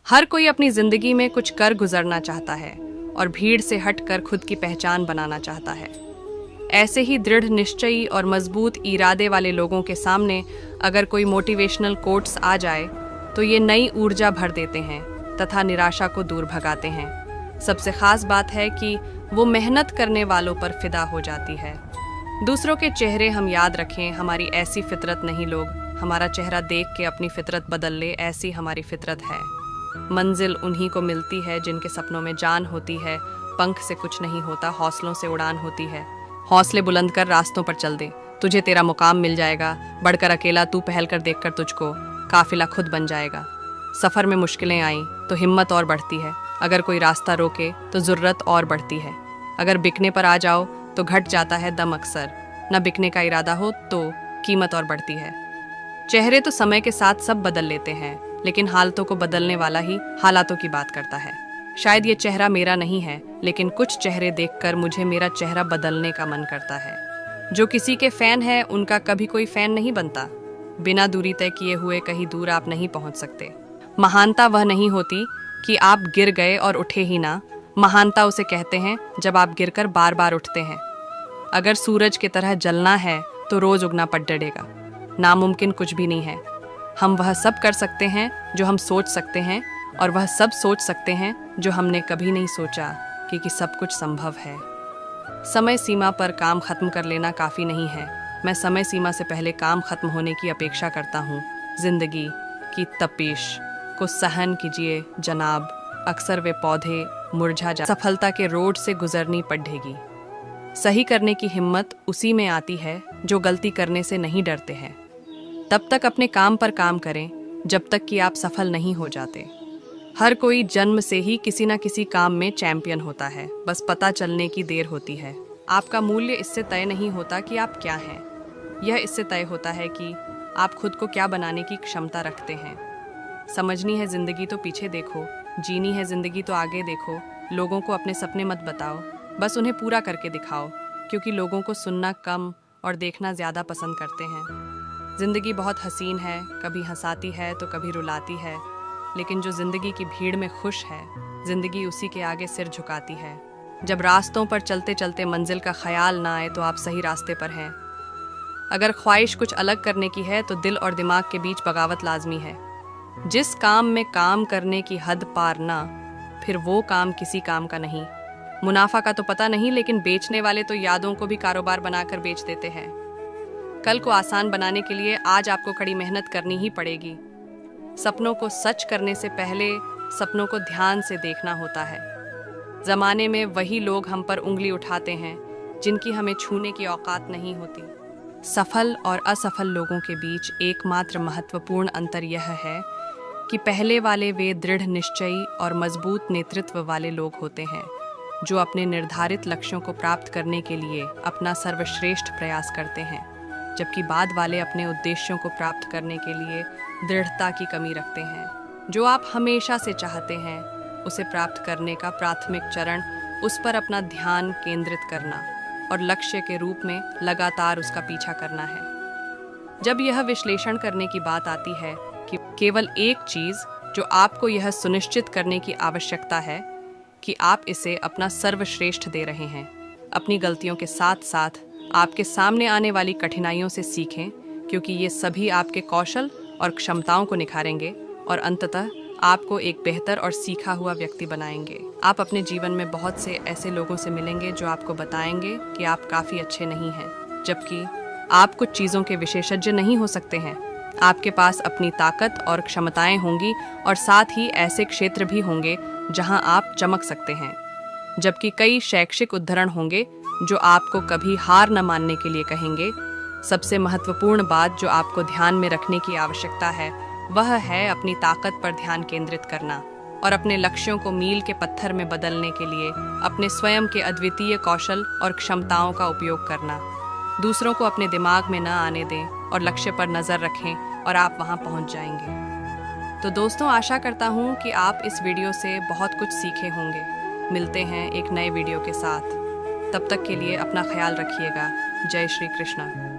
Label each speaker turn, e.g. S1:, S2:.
S1: हर कोई अपनी जिंदगी में कुछ कर गुजरना चाहता है और भीड़ से हटकर खुद की पहचान बनाना चाहता है। ऐसे ही दृढ़ निश्चयी और मजबूत इरादे वाले लोगों के सामने अगर कोई मोटिवेशनल कोट्स आ जाए तो ये नई ऊर्जा भर देते हैं तथा निराशा को दूर भगाते हैं। सबसे खास बात है कि वो मेहनत करने वालों पर फिदा हो जाती है। दूसरों के चेहरे हम याद रखें, हमारी ऐसी फितरत नहीं। लोग हमारा चेहरा देख के अपनी फितरत बदल ले, ऐसी हमारी फितरत है। मंजिल उन्हीं को मिलती है जिनके सपनों में जान होती है। पंख से कुछ नहीं होता, हौसलों से उड़ान होती है। हौसले बुलंद कर रास्तों पर चल दे, तुझे तेरा मुकाम मिल जाएगा। बढ़कर अकेला तू पहल कर, देखकर तुझको काफिला खुद बन जाएगा। सफर में मुश्किलें आईं तो हिम्मत और बढ़ती है। अगर कोई रास्ता रोके तो जरूरत और बढ़ती है। अगर बिकने पर आ जाओ तो घट जाता है दम अक्सर। न बिकने का इरादा हो तो कीमत और बढ़ती है। चेहरे तो समय के साथ सब बदल लेते हैं, लेकिन हालतों को बदलने वाला ही हालातों की बात करता है। शायद ये चेहरा मेरा नहीं है, लेकिन कुछ चेहरे देखकर मुझे मेरा चेहरा बदलने का मन करता है। जो किसी के फैन है उनका कभी कोई फैन नहीं बनता। बिना दूरी तय किए हुए कहीं दूर आप नहीं पहुंच सकते। महानता वह नहीं होती कि आप गिर गए और उठे ही ना। महानता उसे कहते हैं जब आप गिरकर बार बार उठते हैं। अगर सूरज की तरह जलना है तो रोज उगना पड़ डरेगा। नामुमकिन कुछ भी नहीं है। हम वह सब कर सकते हैं जो हम सोच सकते हैं, और वह सब सोच सकते हैं जो हमने कभी नहीं सोचा कि सब कुछ संभव है। समय सीमा पर काम खत्म कर लेना काफ़ी नहीं है। मैं समय सीमा से पहले काम खत्म होने की अपेक्षा करता हूँ। जिंदगी की तपिश को सहन कीजिए जनाब, अक्सर वे पौधे मुरझा जा। सफलता के रोड से गुजरनी पड़ेगी। सही करने की हिम्मत उसी में आती है जो गलती करने से नहीं डरते हैं। तब तक अपने काम पर काम करें जब तक कि आप सफल नहीं हो जाते। हर कोई जन्म से ही किसी न किसी काम में चैंपियन होता है, बस पता चलने की देर होती है। आपका मूल्य इससे तय नहीं होता कि आप क्या हैं, यह इससे तय होता है कि आप खुद को क्या बनाने की क्षमता रखते हैं। समझनी है जिंदगी तो पीछे देखो, जीनी है जिंदगी तो आगे देखो। लोगों को अपने सपने मत बताओ, बस उन्हें पूरा करके दिखाओ, क्योंकि लोगों को सुनना कम और देखना ज़्यादा पसंद करते हैं। जिंदगी बहुत हसीन है, कभी हंसाती है तो कभी रुलाती है, लेकिन जो जिंदगी की भीड़ में खुश है, जिंदगी उसी के आगे सिर झुकाती है। जब रास्तों पर चलते चलते मंजिल का ख्याल ना आए तो आप सही रास्ते पर हैं। अगर ख्वाहिश कुछ अलग करने की है तो दिल और दिमाग के बीच बगावत लाजमी है। जिस काम में काम करने की हद पार ना, फिर वो काम किसी काम का नहीं। मुनाफा का तो पता नहीं, लेकिन बेचने वाले तो यादों को भी कारोबार बनाकर बेच देते हैं। कल को आसान बनाने के लिए आज आपको कड़ी मेहनत करनी ही पड़ेगी। सपनों को सच करने से पहले सपनों को ध्यान से देखना होता है। जमाने में वही लोग हम पर उंगली उठाते हैं जिनकी हमें छूने की औकात नहीं होती। सफल और असफल लोगों के बीच एकमात्र महत्वपूर्ण अंतर यह है कि पहले वाले वे दृढ़ निश्चयी और मजबूत नेतृत्व वाले लोग होते हैं, जो अपने निर्धारित लक्ष्यों को प्राप्त करने के लिए अपना सर्वश्रेष्ठ प्रयास करते हैं, जबकि बाद वाले अपने उद्देश्यों को प्राप्त करने के लिए दृढ़ता की कमी रखते हैं। जो आप हमेशा से चाहते हैं उसे प्राप्त करने का प्राथमिक चरण उस पर अपना ध्यान केंद्रित करना और लक्ष्य के रूप में लगातार उसका पीछा करना है। जब यह विश्लेषण करने की बात आती है कि केवल एक चीज़ जो आपको यह सुनिश्चित करने की आवश्यकता है कि आप इसे अपना सर्वश्रेष्ठ दे रहे हैं। अपनी गलतियों के साथ साथ आपके सामने आने वाली कठिनाइयों से सीखें, क्योंकि ये सभी आपके कौशल और क्षमताओं को निखारेंगे और अंततः आपको एक बेहतर और सीखा हुआ व्यक्ति बनाएंगे। आप अपने जीवन में बहुत से ऐसे लोगों से मिलेंगे जो आपको बताएंगे कि आप काफ़ी अच्छे नहीं हैं, जबकि आप कुछ चीज़ों के विशेषज्ञ नहीं हो सकते हैं। आपके पास अपनी ताकत और क्षमताएं होंगी और साथ ही ऐसे क्षेत्र भी होंगे जहां आप चमक सकते हैं, जबकि कई शैक्षिक उद्धरण होंगे जो आपको कभी हार न मानने के लिए कहेंगे। सबसे महत्वपूर्ण बात जो आपको ध्यान में रखने की आवश्यकता है वह है अपनी ताकत पर ध्यान केंद्रित करना और अपने लक्ष्यों को मील के पत्थर में बदलने के लिए अपने स्वयं के अद्वितीय कौशल और क्षमताओं का उपयोग करना। दूसरों को अपने दिमाग में न आने दें और लक्ष्य पर नज़र रखें और आप वहां पहुंच जाएंगे। तो दोस्तों, आशा करता हूं कि आप इस वीडियो से बहुत कुछ सीखे होंगे। मिलते हैं एक नए वीडियो के साथ। तब तक के लिए अपना ख्याल रखिएगा। जय श्री कृष्ण।